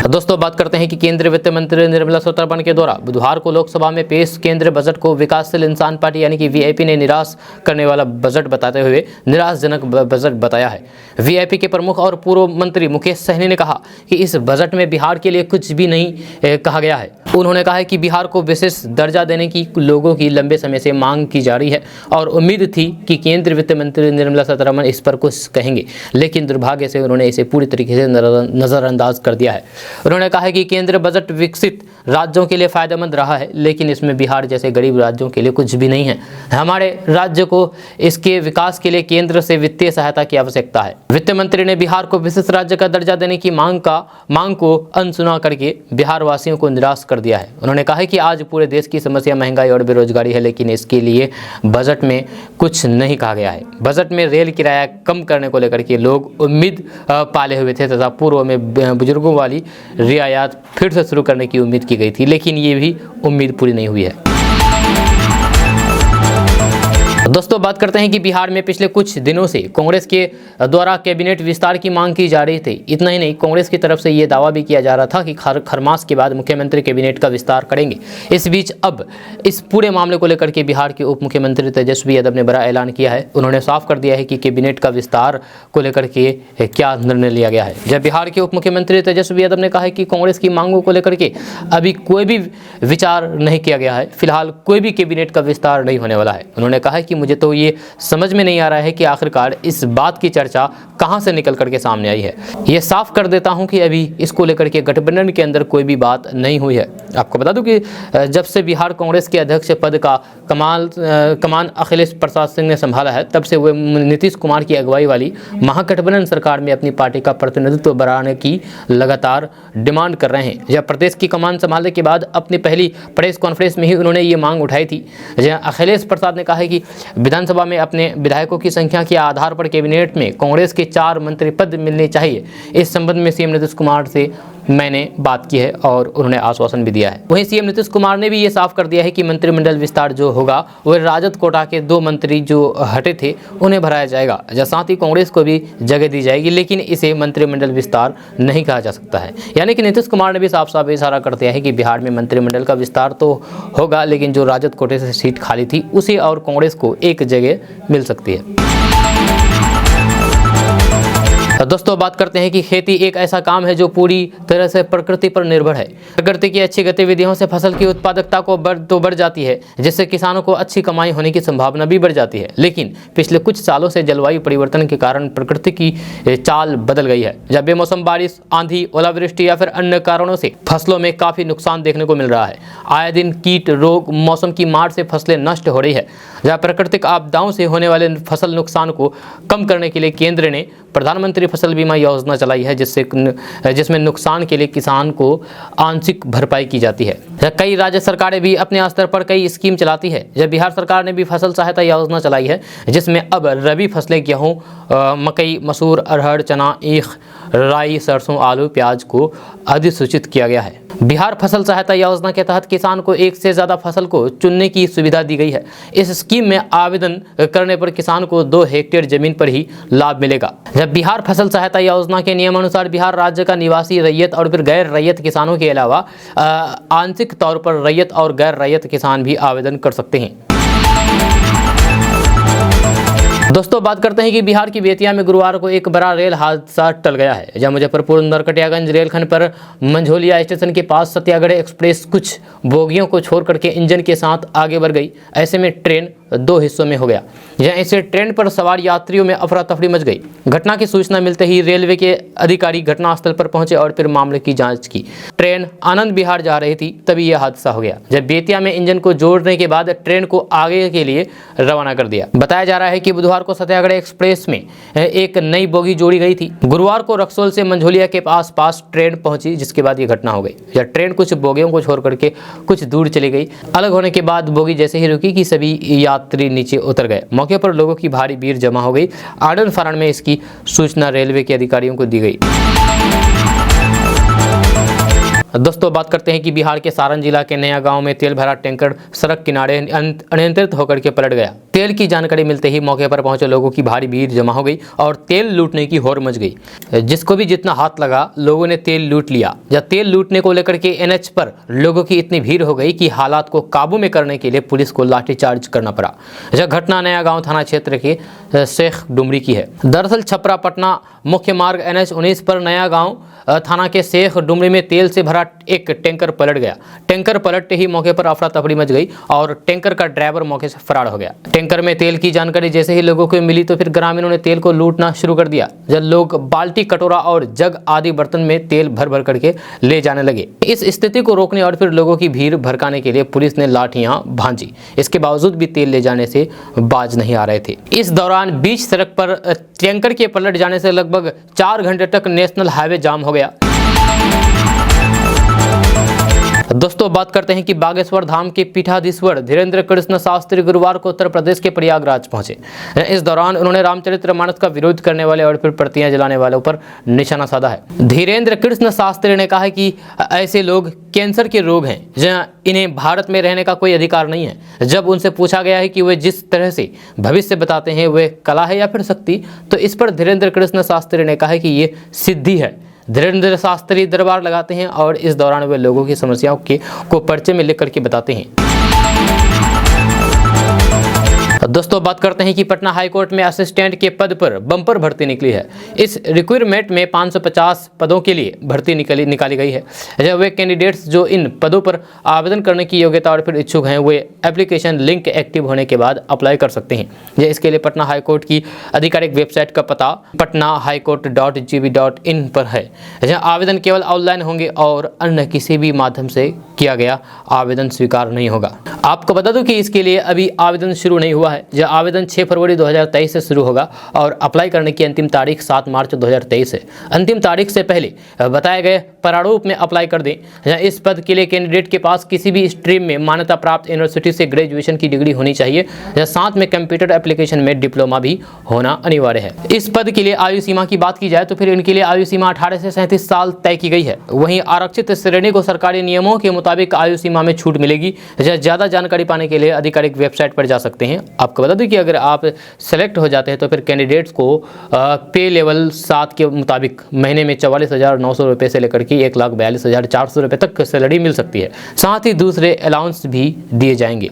दोस्तों, बात करते हैं कि केंद्रीय वित्त मंत्री निर्मला सीतारमण के द्वारा बुधवार को लोकसभा में पेश केंद्रीय बजट को विकासशील इंसान पार्टी यानी कि वीआईपी ने निराश करने वाला बजट बताते हुए निराशजनक बजट बताया है। वीआईपी के प्रमुख और पूर्व मंत्री मुकेश सहनी ने कहा कि इस बजट में बिहार के लिए कुछ भी नहीं कहा गया है। उन्होंने कहा है कि बिहार को विशेष दर्जा देने की लोगों की लंबे समय से मांग की जा रही है और उम्मीद थी कि केंद्रीय वित्त मंत्री निर्मला सीतारमण इस पर कुछ कहेंगे, लेकिन दुर्भाग्य से उन्होंने इसे पूरी तरीके से नज़रअंदाज कर दिया है। उन्होंने कहा है कि केंद्र बजट विकसित राज्यों के लिए फायदेमंद रहा है, लेकिन इसमें बिहार जैसे गरीब राज्यों के लिए कुछ भी नहीं है। हमारे राज्य को इसके विकास के लिए केंद्र से वित्तीय सहायता की आवश्यकता है। वित्त मंत्री ने बिहार को विशिष्ट राज्य का दर्जा देने की मांग को अनसुना करके बिहार वासियों को निराश कर दिया है। उन्होंने कहा है कि आज पूरे देश की समस्या महंगाई और बेरोजगारी है, लेकिन इसके लिए बजट में कुछ नहीं कहा गया है। बजट में रेल किराया कम करने को लेकर के लोग उम्मीद पाले हुए थे तथा पूर्व में बुजुर्गों वाली रियायत फिर से शुरू करने की उम्मीद की गई थी, लेकिन ये भी उम्मीद पूरी नहीं हुई है। दोस्तों, बात करते हैं कि बिहार में पिछले कुछ दिनों से कांग्रेस के द्वारा कैबिनेट विस्तार की मांग की जा रही थी। इतना ही नहीं, कांग्रेस की तरफ से ये दावा भी किया जा रहा था कि खरमास के बाद मुख्यमंत्री कैबिनेट का विस्तार करेंगे। इस बीच अब इस पूरे मामले को लेकर के बिहार के उप मुख्यमंत्री तेजस्वी यादव ने बड़ा ऐलान किया है। उन्होंने साफ कर दिया है कि कैबिनेट का विस्तार को लेकर के क्या निर्णय लिया गया है। जब बिहार के उप मुख्यमंत्री तेजस्वी यादव ने कहा है कि कांग्रेस की मांगों को लेकर के अभी कोई भी विचार नहीं किया गया है, फिलहाल कोई भी कैबिनेट का विस्तार नहीं होने वाला है। उन्होंने कहा है कि मुझे तो ये समझ में नहीं आ रहा है कि आखिरकार इस बात की चर्चा कहां से निकल करके सामने आई है। ये साफ कर देता हूं कि अभी इसको लेकर के गठबंधन के अंदर कोई भी बात नहीं हुई है। आपको बता दूं कि जब से बिहार कांग्रेस के अध्यक्ष पद का कमान अखिलेश प्रसाद सिंह ने संभाला है, तब से वे नीतीश कुमार की अगुवाई वाली महागठबंधन सरकार में अपनी पार्टी का प्रतिनिधित्व बढ़ाने की लगातार डिमांड कर रहे हैं। जब प्रदेश की कमान संभालने के बाद अपनी पहली प्रेस कॉन्फ्रेंस में ही उन्होंने ये मांग उठाई थी, जहां अखिलेश प्रसाद ने कहा है कि विधानसभा में अपने विधायकों की संख्या के आधार पर कैबिनेट में कांग्रेस के 4 मंत्री पद मिलने चाहिए। इस संबंध में सीएम नीतीश कुमार से मैंने बात की है और उन्होंने आश्वासन भी दिया है। वहीं सीएम नीतीश कुमार ने भी ये साफ कर दिया है कि मंत्रिमंडल विस्तार जो होगा वह राजद कोटा के 2 मंत्री जो हटे थे उन्हें भराया जाएगा, साथ ही कांग्रेस को भी जगह दी जाएगी, लेकिन इसे मंत्रिमंडल विस्तार नहीं कहा जा सकता है। यानी कि नीतीश कुमार ने भी साफ साफ इशारा कर दिया है कि बिहार में मंत्रिमंडल का विस्तार तो होगा, लेकिन जो राजद कोटे से सीट खाली थी उसे और कांग्रेस को एक जगह मिल सकती है। दोस्तों बात करते हैं कि खेती एक ऐसा काम है जो पूरी तरह से प्रकृति पर निर्भर है। प्रकृति की अच्छी गतिविधियों से फसल की उत्पादकता को बढ़ जाती है, जिससे किसानों को अच्छी कमाई होने की संभावना भी बढ़ जाती है। लेकिन पिछले कुछ सालों से जलवायु परिवर्तन के कारण प्रकृति की चाल बदल गई है। जब बेमौसम बारिश, आंधी, ओलावृष्टि या फिर अन्य कारणों से फसलों में काफी नुकसान देखने को मिल रहा है। आए दिन कीट, रोग, मौसम की मार से फसलें नष्ट हो रही है। जहाँ प्राकृतिक आपदाओं से होने वाले फसल नुकसान को कम करने के लिए केंद्र ने प्रधानमंत्री फसल बीमा योजना चलाई है, जिसमें नुकसान के लिए किसान को आंशिक भरपाई की जाती है। कई राज्य सरकारें भी अपने स्तर पर कई स्कीम चलाती है। जब बिहार सरकार ने भी फसल सहायता योजना चलाई है, जिसमें अब रबी फसलें गेहूं, मकई, मसूर, अरहर, चना, ईख, राई, सरसों, आलू, प्याज को अधिसूचित किया गया है। बिहार फसल सहायता योजना के तहत किसान को एक से ज़्यादा फसल को चुनने की सुविधा दी गई है। इस स्कीम में आवेदन करने पर किसान को 2 हेक्टेयर जमीन पर ही लाभ मिलेगा। जब बिहार फसल सहायता योजना के नियमानुसार बिहार राज्य का निवासी रैयत और फिर गैर रैयत किसानों के अलावा आंशिक तौर पर रैयत और गैर रैयत किसान भी आवेदन कर सकते हैं। दोस्तों बात करते हैं कि बिहार की बेतिया में गुरुवार को एक बड़ा रेल हादसा टल गया है। जहां मुजफ्फरपुर नरकटियागंज रेलखंड पर मंझोलिया स्टेशन के पास सत्याग्रह एक्सप्रेस कुछ बोगियों को छोड़ करके इंजन के साथ आगे बढ़ गई। ऐसे में ट्रेन 2 हिस्सों में हो गया। जहां इसे ट्रेन पर सवार यात्रियों में अफरा तफरी मच गई। घटना की सूचना मिलते ही रेलवे के अधिकारी घटनास्थल पर पहुंचे और फिर मामले की जांच की। ट्रेन आनंद विहार जा रही थी, तभी यह हादसा हो गया। जब बेतिया में इंजन को जोड़ने के बाद ट्रेन को आगे के लिए रवाना कर दिया। बताया जा रहा है कि बुधवार को सत्याग्रह एक्सप्रेस में एक नई बोगी जोड़ी गई थी। गुरुवार को रक्सौल से मंझोलिया के पास ट्रेन पहुंची, जिसके बाद ये घटना हो गई। यह ट्रेन कुछ बोगियों को छोड़ करके कुछ दूर चली गई। अलग होने के बाद बोगी जैसे ही रुकी कि सभी यात्री नीचे उतर गए। मौके पर लोगों की भारी भीड़ जमा हो गई। आनन फानन में इसकी सूचना रेलवे के अधिकारियों को दी गई। दोस्तों बात करते हैं कि बिहार के सारण जिला के नया गांव में तेल भरा टैंकर सड़क किनारे अनियंत्रित होकर के पलट गया। तेल की जानकारी मिलते ही मौके पर पहुंचे लोगों की भारी भीड़ जमा हो गई और तेल लूटने की होड़ मच गई। जिसको भी जितना हाथ लगा, लोगों ने तेल लूट लिया। जब तेल लूटने को लेकर के NH पर लोगों की इतनी भीड़ हो गई कि हालात को काबू में करने के लिए पुलिस को लाठीचार्ज करना पड़ा। यह घटना नया गाँव थाना क्षेत्र के शेख डुमरी की है। दरअसल छपरा पटना मुख्य मार्ग NH-19 पर नया गाँव थाना के शेख डुमरी में तेल से भरा एक टैंकर पलट गया। टैंकर पलटते ही मौके पर अफरा तफरी मच गई और टैंकर का ड्राइवर मौके से फरार हो गया। टैंकर में तेल की जानकारी जैसे ही लोगों को मिली तो फिर ग्रामीणों ने तेल को लूटना शुरू कर दिया। जब लोग बाल्टी, कटोरा और जग आदि बर्तन में तेल भर भर करके ले जाने लगे। इस स्थिति को रोकने और फिर लोगों की भीड़ भड़काने के लिए पुलिस ने लाठियां भांजी। इसके बावजूद भी तेल ले जाने से बाज नहीं आ रहे थे। इस दौरान बीच सड़क पर टैंकर के पलट जाने से लगभग 4 घंटे तक नेशनल हाईवे जाम हो गया। दोस्तों बात करते हैं कि बागेश्वर धाम के पीठाधीश्वर धीरेन्द्र कृष्ण शास्त्री गुरुवार को उत्तर प्रदेश के प्रयागराज पहुंचे। इस दौरान उन्होंने रामचरितमानस का विरोध करने वाले और फिर प्रतियां जलाने वालों पर निशाना साधा है। धीरेन्द्र कृष्ण शास्त्री ने कहा है कि ऐसे लोग कैंसर के रोग हैं, जहां इन्हें भारत में रहने का कोई अधिकार नहीं है। जब उनसे पूछा गया है कि वे जिस तरह से भविष्य बताते हैं वे कला है या फिर शक्ति, तो इस पर धीरेन्द्र कृष्ण शास्त्री ने कहा है कि ये सिद्धि है। धीरेन्द्र शास्त्री दरबार लगाते हैं और इस दौरान वे लोगों की समस्याओं को पर्चे में लिख करके बताते हैं। दोस्तों बात करते हैं कि पटना हाईकोर्ट में असिस्टेंट के पद पर बम्पर भर्ती निकली है। इस रिक्वायरमेंट में 550 पदों के लिए भर्ती निकाली गई है। जब वे कैंडिडेट्स जो इन पदों पर आवेदन करने की योग्यता और फिर इच्छुक हैं, वे एप्लीकेशन लिंक एक्टिव होने के बाद अप्लाई कर सकते हैं। इसके लिए पटना हाईकोर्ट की आधिकारिक वेबसाइट का पता patnahighcourt.gv.in पर है। जहाँ आवेदन केवल ऑनलाइन होंगे और अन्य किसी भी माध्यम से किया गया आवेदन स्वीकार नहीं होगा। आपको बता दूं कि इसके लिए अभी आवेदन शुरू नहीं हुआ है। यह आवेदन 6 फरवरी 2023 से शुरू होगा और अप्लाई करने की अंतिम तारीख 7 मार्च 2023 है। अंतिम तारीख से पहले बताए गए प्रारूप में अप्लाई कर दें। जहाँ इस पद के लिए कैंडिडेट के पास किसी भी स्ट्रीम में मान्यता प्राप्त यूनिवर्सिटी से ग्रेजुएशन की डिग्री होनी चाहिए। जहाँ साथ में कंप्यूटर एप्लीकेशन में डिप्लोमा भी होना अनिवार्य है। इस पद के लिए आयु सीमा की बात की जाए तो फिर इनके लिए आयु सीमा 18 से 37 साल तय की गई है। वहीं आरक्षित श्रेणी को सरकारी नियमों के मुताबिक आयु सीमा में छूट मिलेगी। ज़्यादा जानकारी पाने के लिए आधिकारिक वेबसाइट पर जा सकते हैं। आपको बता दें कि अगर आप सेलेक्ट हो जाते हैं तो फिर कैंडिडेट्स को पे लेवल 7 के मुताबिक महीने में 44,900 रुपये से लेकर के 1,42,400 रुपये तक सैलरी मिल सकती है। साथ ही दूसरे अलाउंस भी दिए जाएंगे।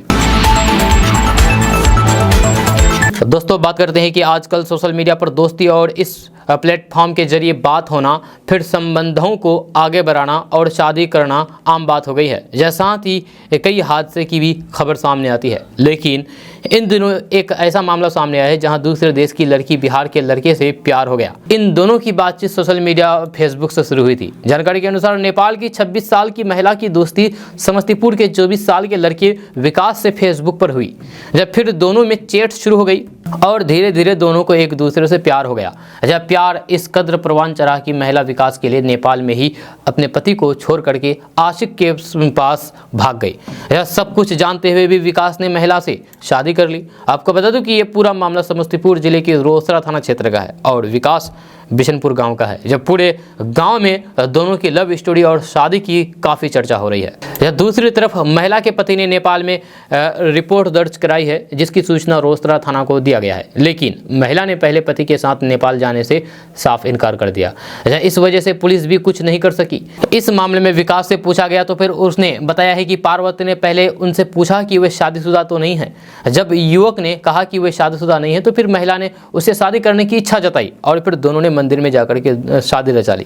दोस्तों बात करते हैं कि आजकल सोशल मीडिया पर दोस्ती और इस प्लेटफॉर्म के जरिए बात होना, फिर संबंधों को आगे बढ़ाना और शादी करना आम बात हो गई है। जैसा साथ ही कई हादसे की भी खबर सामने आती है। लेकिन इन दिनों एक ऐसा मामला सामने आया है जहां दूसरे देश की लड़की बिहार के लड़के से प्यार हो गया। इन दोनों की बातचीत सोशल मीडिया फेसबुक से शुरू हुई थी। जानकारी के अनुसार नेपाल की 26 साल की महिला की दोस्ती समस्तीपुर के 24 साल के लड़के विकास से फेसबुक पर हुई। जब फिर दोनों में चैट शुरू हो गई और धीरे धीरे दोनों को एक दूसरे से प्यार हो गया। जब प्यार इस कद्र परवान चढ़ा कि महिला विकास के लिए नेपाल में ही अपने पति को छोड़ करके आशिक के पास भाग गई। यह सब कुछ जानते हुए भी विकास ने महिला से शादी कर ली। आपको बता दूं कि यह पूरा मामला समस्तीपुर जिले के रोसड़ा थाना क्षेत्र का है और विकास बिशनपुर गांव का है। जब पूरे गांव में दोनों की लव स्टोरी और शादी की काफ़ी चर्चा हो रही है। यह दूसरी तरफ महिला के पति ने नेपाल में रिपोर्ट दर्ज कराई है, जिसकी सूचना रोसड़ा थाना को दिया गया है। लेकिन महिला ने पहले पति के साथ नेपाल जाने से साफ इनकार कर दिया। इस वजह से पुलिस भी कुछ नहीं कर सकी। इस मामले में विकास से पूछा गया तो फिर उसने बताया है कि पार्वती ने पहले उनसे पूछा कि वे शादीशुदा तो नहीं है। जब युवक ने कहा कि वे शादीशुदा नहीं है तो फिर महिला ने उससे शादी करने की इच्छा जताई और फिर दोनों ने मंदिर में जाकर के शादी रचा ली।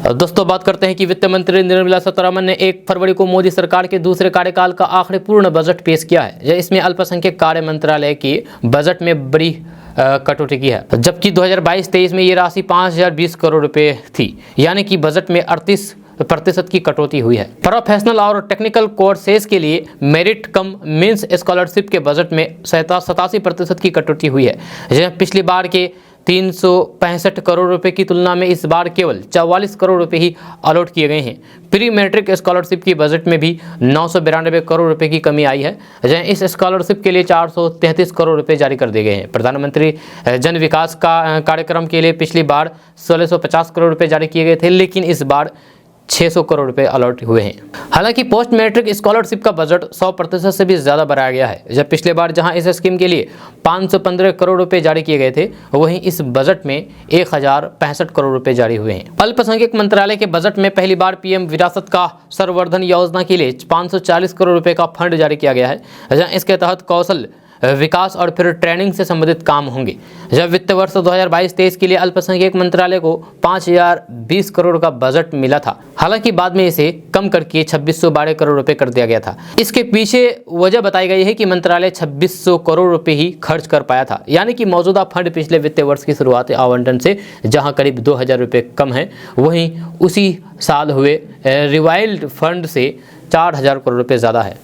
दोस्तों बात करते हैं कि वित्त मंत्री निर्मला सीतारमण ने 1 फरवरी को मोदी सरकार के दूसरे कार्यकाल का आखिरी पूर्ण बजट पेश किया है। इसमें अल्पसंख्यक कार्य मंत्रालय के बजट में बड़ी कटौती की है, जबकि 2022-23 में ये राशि 5020 करोड़ रुपए थी, यानी कि बजट में 38% की कटौती हुई है। प्रोफेशनल और टेक्निकल कोर्सेज के लिए मेरिट कम मींस स्कॉलरशिप के बजट में 87% की कटौती हुई है। पिछली बार के 365 करोड़ रुपए की तुलना में इस बार केवल 44 करोड़ रुपए ही अलॉट किए गए हैं। प्री मैट्रिक स्कॉलरशिप की बजट में भी 992 करोड़ रुपए की कमी आई है। इस स्कॉलरशिप के लिए 433 करोड़ रुपए जारी कर दिए गए हैं। प्रधानमंत्री जन विकास का कार्यक्रम के लिए पिछली बार 1650 करोड़ रुपए जारी किए गए थे, लेकिन इस बार 600 करोड़ रुपए अलॉट हुए हैं। हालांकि पोस्ट मैट्रिक स्कॉलरशिप का बजट 100% से भी ज़्यादा बढ़ाया गया है। जब पिछले बार जहां इस स्कीम के लिए 515 करोड़ रुपए जारी किए गए थे, वहीं इस बजट में 1065 करोड़ रुपए जारी हुए हैं। अल्पसंख्यक मंत्रालय के बजट में पहली बार पीएम विरासत का संवर्धन योजना के लिए 540 करोड़ रुपए का फंड जारी किया गया है। इसके तहत कौशल विकास और फिर ट्रेनिंग से संबंधित काम होंगे। जब वित्त वर्ष 2022-23 के लिए अल्पसंख्यक मंत्रालय को 5020 करोड़ का बजट मिला था, हालांकि बाद में इसे कम करके 2612 करोड़ रुपए कर दिया गया था। इसके पीछे वजह बताई गई है कि मंत्रालय 2600 करोड़ रुपए ही खर्च कर पाया था, यानी कि मौजूदा फंड पिछले वित्त वर्ष की शुरुआती आवंटन से जहां करीब 2000 रुपये कम है, वहीं उसी साल हुए रिवाइल्ड फंड से 4000 करोड़ रुपये ज़्यादा है।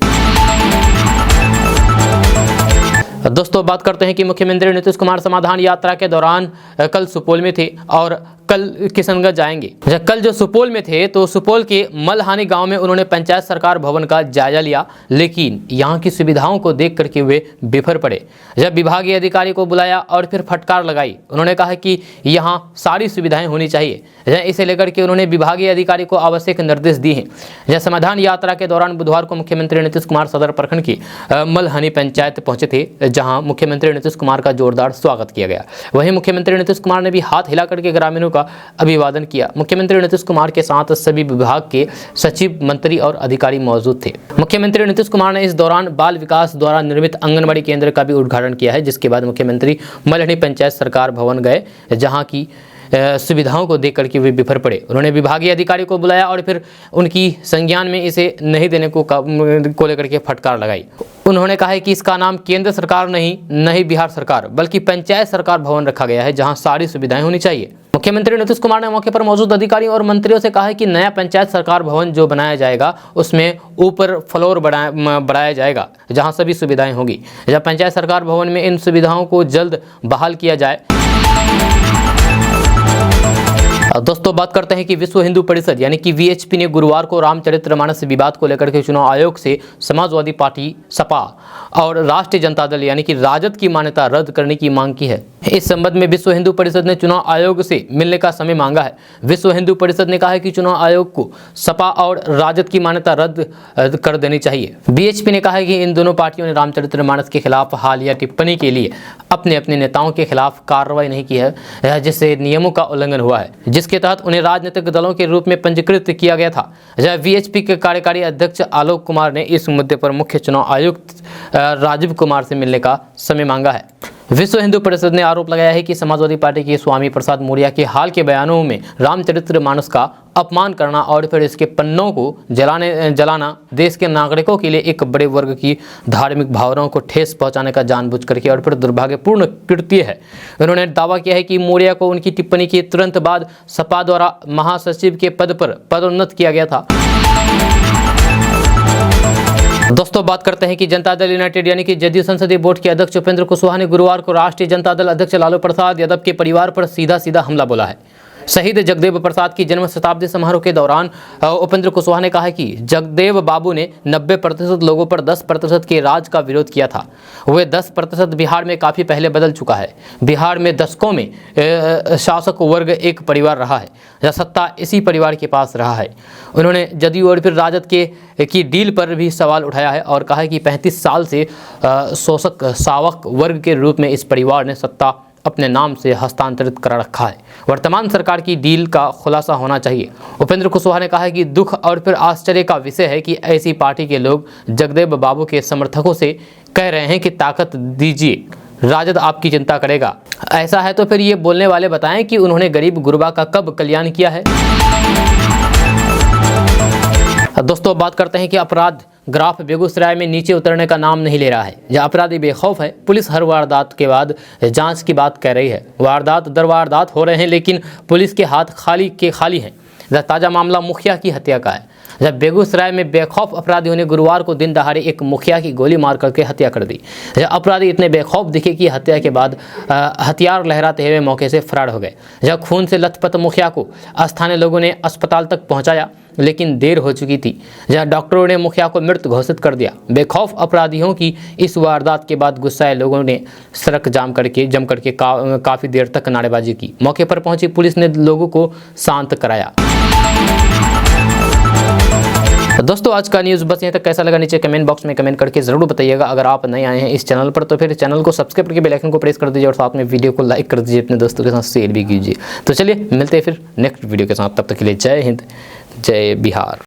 दोस्तों बात करते हैं कि मुख्यमंत्री नीतीश कुमार समाधान यात्रा के दौरान कल सुपौल में थे और कल किशनगंज जाएंगे। कल जो सुपौल में थे तो सुपौल के मलहानी गांव में उन्होंने पंचायत सरकार भवन का जायजा लिया, लेकिन यहां की सुविधाओं को देख करके वे बिफर पड़े। जब विभागीय अधिकारी को बुलाया और फिर फटकार लगाई, उन्होंने कहा कि यहां सारी सुविधाएं होनी चाहिए। इसे लेकर के उन्होंने विभागीय अधिकारी को आवश्यक निर्देश दिए हैं। समाधान यात्रा के दौरान बुधवार को मुख्यमंत्री नीतीश कुमार सदर प्रखंड की मलहानी पंचायत पहुंचे थे, जहां मुख्यमंत्री नीतीश कुमार का जोरदार स्वागत किया गया। वहीं मुख्यमंत्री नीतीश कुमार ने भी हाथ हिला करके ग्रामीणों का अभिवादन किया। मुख्यमंत्री नीतीश कुमार के साथ सभी विभाग के सचिव, मंत्री और अधिकारी मौजूद थे। मुख्यमंत्री नीतीश कुमार ने इस दौरान बाल विकास द्वारा निर्मित आंगनबाड़ी केंद्र का भी उद्घाटन किया है, जिसके बाद मुख्यमंत्री मलहनी पंचायत सरकार भवन गए, जहां की सुविधाओं को देख करके वे बिफर पड़े। उन्होंने विभागीय अधिकारी को बुलाया और फिर उनकी संज्ञान में इसे नहीं देने को लेकर के फटकार लगाई। उन्होंने कहा है कि इसका नाम केंद्र सरकार नहीं बिहार सरकार बल्कि पंचायत सरकार भवन रखा गया है, जहां सारी सुविधाएं होनी चाहिए। मुख्यमंत्री नीतीश कुमार ने मौके पर मौजूद अधिकारियों और मंत्रियों से कहा है कि नया पंचायत सरकार भवन जो बनाया जाएगा उसमें ऊपर फ्लोर बढ़ाया जाएगा, जहां सभी सुविधाएं होगी। जब पंचायत सरकार भवन में इन सुविधाओं को जल्द बहाल किया जाए। दोस्तों बात करते हैं कि विश्व हिंदू परिषद यानी कि वीएचपी ने गुरुवार को रामचरितमानस विवाद को लेकर के चुनाव आयोग से समाजवादी पार्टी सपा और राष्ट्रीय जनता दल यानी कि राजद की मान्यता रद्द करने की मांग की है। इस संबंध में विश्व हिंदू परिषद ने चुनाव आयोग से मिलने का समय मांगा है। विश्व हिंदू परिषद ने कहा है कि चुनाव आयोग को सपा और राजद की मान्यता रद्द कर देनी चाहिए। वीएचपी ने कहा है कि इन दोनों पार्टियों ने रामचरितमानस के खिलाफ हालिया टिप्पणी के लिए अपने नेताओं के खिलाफ कार्रवाई नहीं की है, जिससे नियमों का उल्लंघन हुआ है, जिसके तहत उन्हें राजनीतिक दलों के रूप में पंजीकृत किया गया था। वीएचपी के कार्यकारी अध्यक्ष आलोक कुमार ने इस मुद्दे पर मुख्य चुनाव आयुक्त राजीव कुमार से मिलने का समय मांगा है। विश्व हिंदू परिषद ने आरोप लगाया है कि समाजवादी पार्टी के स्वामी प्रसाद मौर्य के हाल के बयानों में रामचरितमानस का अपमान करना और फिर इसके पन्नों को जलाना देश के नागरिकों के लिए एक बड़े वर्ग की धार्मिक भावनाओं को ठेस पहुंचाने का जानबूझ करके और फिर दुर्भाग्यपूर्ण कृत्य है। उन्होंने दावा किया है कि मौर्य को उनकी टिप्पणी के तुरंत बाद सपा द्वारा महासचिव के पद पर पदोन्नत किया गया था। दोस्तों बात करते हैं कि जनता दल यूनाइटेड यानी कि जदयू संसदीय बोर्ड के अध्यक्ष उपेंद्र कुशवाहा ने गुरुवार को राष्ट्रीय जनता दल अध्यक्ष लालू प्रसाद यादव के परिवार पर सीधा हमला बोला है। शहीद जगदेव प्रसाद की जन्म शताब्दी समारोह के दौरान उपेंद्र कुशवाहा ने कहा कि जगदेव बाबू ने 90% लोगों पर 10% के राज का विरोध किया था। वे 10% बिहार में काफ़ी पहले बदल चुका है। बिहार में दशकों में शासक वर्ग एक परिवार रहा है या सत्ता इसी परिवार के पास रहा है। उन्होंने जदयू और फिर राजद की डील पर भी सवाल उठाया है और कहा है कि 35 साल से शोषक शावक वर्ग के रूप में इस परिवार ने सत्ता अपने नाम से हस्तांतरित कर रखा है। वर्तमान सरकार की डील का खुलासा होना चाहिए। उपेंद्र कुशवाहा ने कहा कि दुख और फिर आश्चर्य का विषय है कि ऐसी पार्टी के लोग जगदेव बाबू के समर्थकों से कह रहे हैं कि ताकत दीजिए, राजद आपकी चिंता करेगा। ऐसा है तो फिर ये बोलने वाले बताएं कि उन्होंने गरीब गुरबा का कब कल्याण किया है। दोस्तों बात करते हैं कि अपराध ग्राफ बेगूसराय में नीचे उतरने का नाम नहीं ले रहा है। यह अपराधी बेखौफ है। पुलिस हर वारदात के बाद जांच की बात कह रही है। वारदात दर वारदात हो रहे हैं लेकिन पुलिस के हाथ खाली हैं। यह ताज़ा मामला मुखिया की हत्या का है। जब बेगूसराय में बेखौफ अपराधियों ने गुरुवार को दिन दहाड़े एक मुखिया की गोली मार करके हत्या कर दी। जब अपराधी इतने बेखौफ दिखे कि हत्या के बाद हथियार लहराते हुए मौके से फरार हो गए। जब खून से लथपथ मुखिया को स्थानीय लोगों ने अस्पताल तक पहुंचाया लेकिन देर हो चुकी थी। जहां डॉक्टरों ने मुखिया को मृत घोषित कर दिया। बेखौफ अपराधियों की इस वारदात के बाद गुस्साए लोगों ने सड़क जम करके काफ़ी देर तक नारेबाजी की। मौके पर पहुंची पुलिस ने लोगों को शांत कराया। दोस्तों आज का न्यूज़ बस यहाँ तक। कैसा लगा नीचे कमेंट बॉक्स में कमेंट करके ज़रूर बताइएगा। अगर आप नए आए हैं इस चैनल पर तो फिर चैनल को सब्सक्राइब करके बेल आइकन को प्रेस कर दीजिए और साथ में वीडियो को लाइक कर दीजिए, अपने दोस्तों के साथ शेयर भी कीजिए। तो चलिए मिलते हैं फिर नेक्स्ट वीडियो के साथ। तब तक के लिए जय हिंद, जय बिहार।